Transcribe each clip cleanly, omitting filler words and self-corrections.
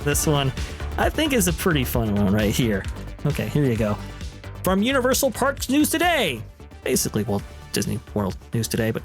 This one, I think, is a pretty fun one right here. Okay, here you go. From Universal Parks News Today. Basically, well, Disney World News Today, but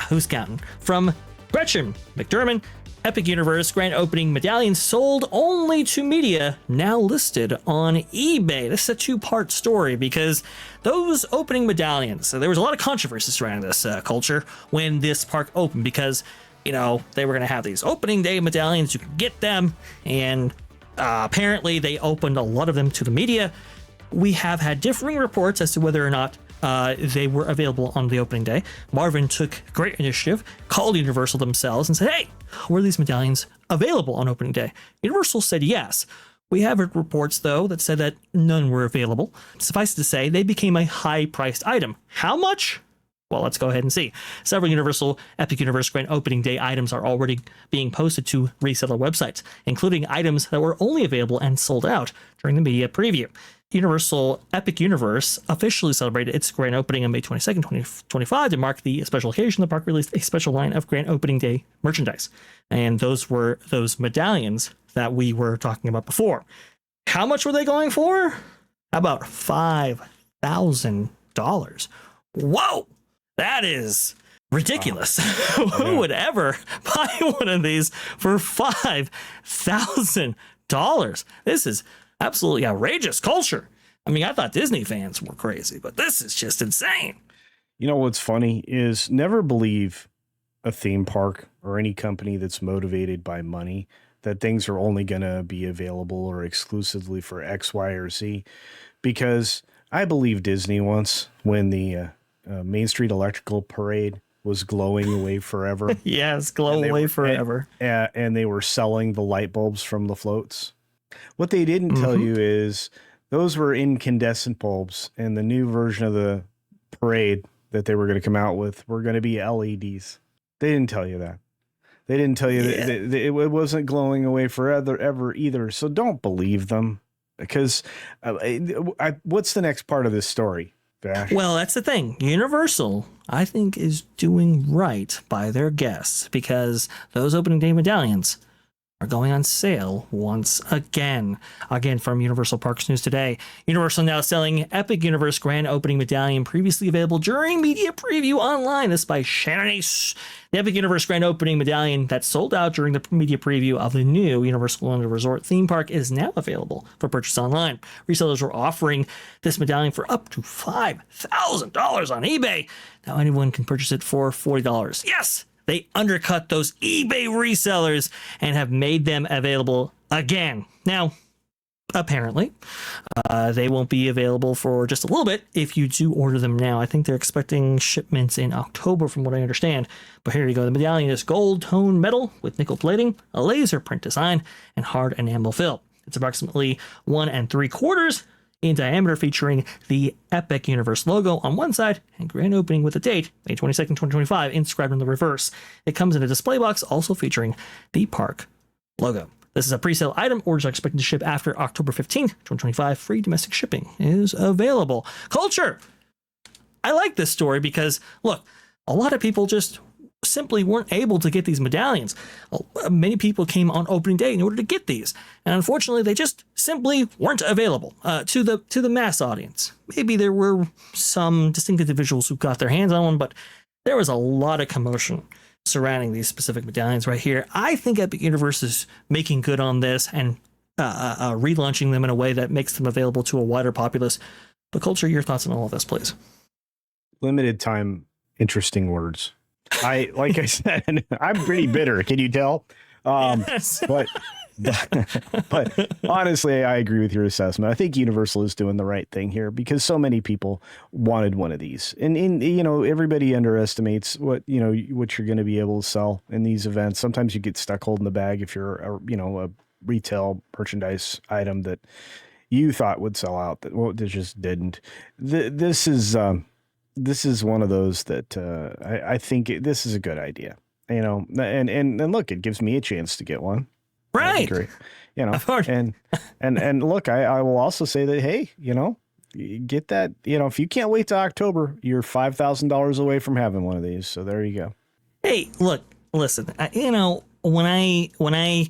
who's counting? From Gretchen McDermott, Epic Universe grand opening medallions sold only to media, now listed on eBay. This is a two-part story because those opening medallions, so there was a lot of controversy surrounding this culture when this park opened because, you know, they were going to have these opening day medallions. You could get them, and apparently they opened a lot of them to the media. We have had differing reports as to whether or not they were available on the opening day. Marvin took great initiative, called Universal themselves and said, hey, were these medallions available on opening day? Universal said yes. We have heard reports, though, that said that none were available. Suffice to say, they became a high-priced item. How much? Well, let's go ahead and see. Several Universal Epic Universe grand opening day items are already being posted to reseller websites, including items that were only available and sold out during the media preview. Universal Epic Universe officially celebrated its grand opening on May 22nd, 2025 to mark the special occasion. The park released a special line of grand opening day merchandise. And those were those medallions that we were talking about before. How much were they going for? About $5,000. Whoa! That is ridiculous. Wow. Who would ever buy one of these for $5,000? This is absolutely outrageous culture. I mean, I thought Disney fans were crazy, but this is just insane. You know what's funny is never believe a theme park or any company that's motivated by money that things are only going to be available or exclusively for X, Y, or Z. Because I believe Disney once when the Main Street Electrical Parade was glowing away forever. Yes, glowing away forever. And they were selling the light bulbs from the floats. What they didn't tell you is those were incandescent bulbs, and the new version of the parade that they were going to come out with were going to be LEDs. They didn't tell you that. They didn't tell you that it wasn't glowing away forever ever either. So don't believe them, because what's the next part of this story, Vash? Well, that's the thing. Universal, I think, is doing right by their guests because those opening day medallions are going on sale once again. Again, from Universal Parks News Today. Universal now selling Epic Universe grand opening medallion previously available during media preview online. This by Shannon Ace. The Epic Universe grand opening medallion that sold out during the media preview of the new Universal Orlando Resort theme park is now available for purchase online. Resellers were offering this medallion for up to $5,000 on eBay. Now anyone can purchase it for $40. Yes! They undercut those eBay resellers and have made them available again. Now, apparently, they won't be available for just a little bit if you do order them now. I think they're expecting shipments in October, from what I understand. But here you go. The medallion is gold tone metal with nickel plating, a laser print design, and hard enamel fill. It's approximately 1 3/4 in diameter, featuring the Epic Universe logo on one side and grand opening with a date, May 22nd, 2025, inscribed on the reverse. It comes in a display box also featuring the park logo. This is a pre-sale item. Orders are expected to ship after October 15th, 2025. Free domestic shipping is available. Culture! I like this story because, look, a lot of people just simply weren't able to get these medallions. Many people came on opening day in order to get these, and unfortunately they just simply weren't available to the mass audience. Maybe there were some distinct individuals who got their hands on one, but there was a lot of commotion surrounding these specific medallions right here. I think Epic Universe is making good on this and relaunching them in a way that makes them available to a wider populace. But Culture, your thoughts on all of this, please. Limited time, interesting words. Like I said, I'm pretty bitter. Can you tell? Yes. But honestly, I agree with your assessment. I think Universal is doing the right thing here because so many people wanted one of these, and everybody underestimates what you're going to be able to sell in these events. Sometimes you get stuck holding the bag if you're a retail merchandise item that you thought would sell out that just didn't. This is one of those that I think this is a good idea, and look, it gives me a chance to get one. Right. Great. And look, I will also say that, hey, get that, if you can't wait to October, you're $5,000 away from having one of these. So there you go. Hey, look, listen, when I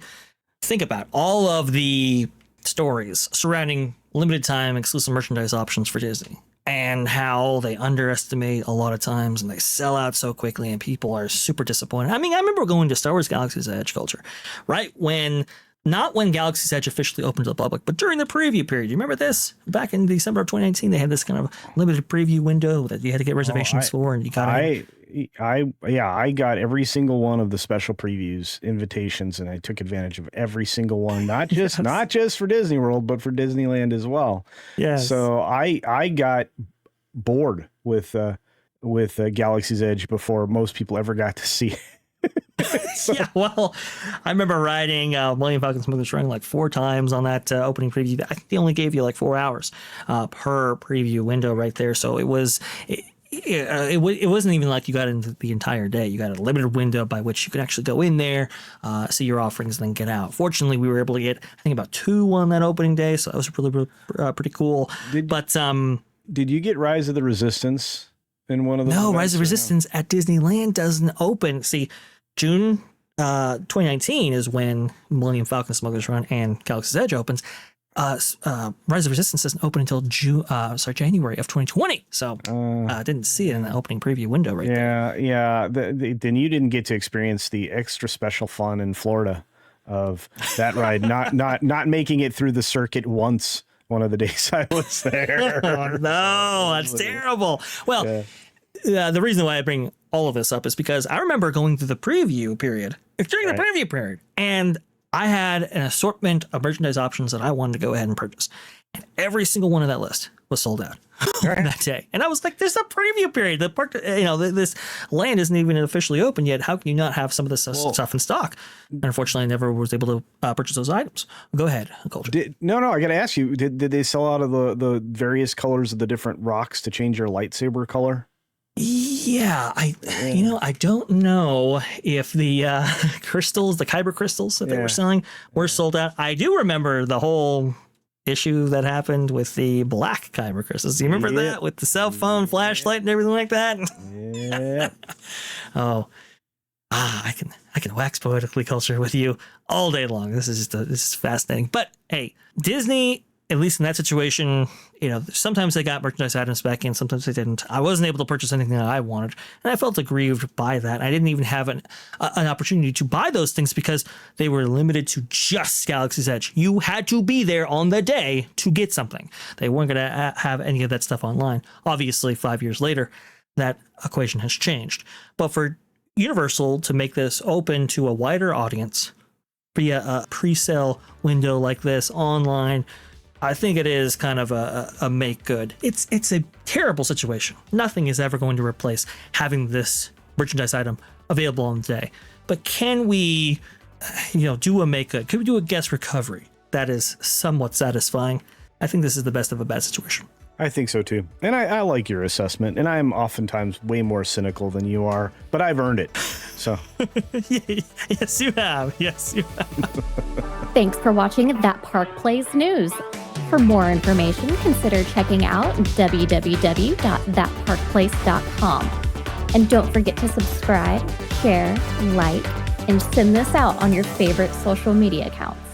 think about all of the stories surrounding limited time exclusive merchandise options for Disney and how they underestimate a lot of times and they sell out so quickly and people are super disappointed. I mean, I remember going to Star Wars Galaxy's Edge culture, right? Not when Galaxy's Edge officially opened to the public, but during the preview period. You remember this? Back in December of 2019, they had this kind of limited preview window that you had to get reservations for, and you got I got every single one of the special previews invitations, and I took advantage of every single one, not just for Disney World, but for Disneyland as well. Yes. So I got bored with Galaxy's Edge before most people ever got to see it. Yeah, well, I remember riding Millennium Falcon Smuggler's Run like 4 times on that opening preview. I think they only gave you like 4 hours per preview window right there. So it wasn't even like you got into the entire day. You got a limited window by which you could actually go in there, see your offerings, and then get out. Fortunately, we were able to get, I think, about 2 on that opening day. So that was really pretty cool. Did you get Rise of the Resistance in one of those? No, Rise of Resistance at Disneyland doesn't open. See, June 2019 is when Millennium Falcon Smuggler's Run and Galaxy's Edge opens. Rise of Resistance doesn't open until January of 2020. So I didn't see it in the opening preview window there. Yeah. Then you didn't get to experience the extra special fun in Florida of that ride, not making it through the circuit once one of the days I was there. Oh, no, that's terrible. Well, the reason why I bring all of this up is because I remember going through the preview period, and I had an assortment of merchandise options that I wanted to go ahead and purchase. And every single one of that list was sold out that day. And I was like, there's a preview period. The park, this land isn't even officially open yet. How can you not have some of this stuff in stock? And unfortunately, I never was able to purchase those items. Go ahead, Culture. No, I got to ask you, did they sell out of the various colors of the different rocks to change your lightsaber color? Yeah, I don't know if the crystals, the kyber crystals that they were selling were sold out. I do remember the whole issue that happened with the black kyber crystals. Do you remember that with the cell phone flashlight and everything like that? Yeah. I can wax poetically Culture with you all day long. This is fascinating. But hey, Disney, at least in that situation, sometimes they got merchandise items back in, sometimes they didn't. I wasn't able to purchase anything that I wanted, and I felt aggrieved by that. I didn't even have an opportunity to buy those things because they were limited to just Galaxy's Edge. You had to be there on the day to get something. They weren't going to have any of that stuff online. Obviously, 5 years later, that equation has changed. But for Universal to make this open to a wider audience via a pre-sale window like this online, I think it is kind of a make good. It's a terrible situation. Nothing is ever going to replace having this merchandise item available on the day. But can we, do a make good? Can we do a guest recovery that is somewhat satisfying? I think this is the best of a bad situation. I think so too. And I like your assessment, and I'm oftentimes way more cynical than you are, but I've earned it. So Yes, you have. Thanks for watching That Park Plays News. For more information, consider checking out www.thatparkplace.com. And don't forget to subscribe, share, like, and send this out on your favorite social media accounts.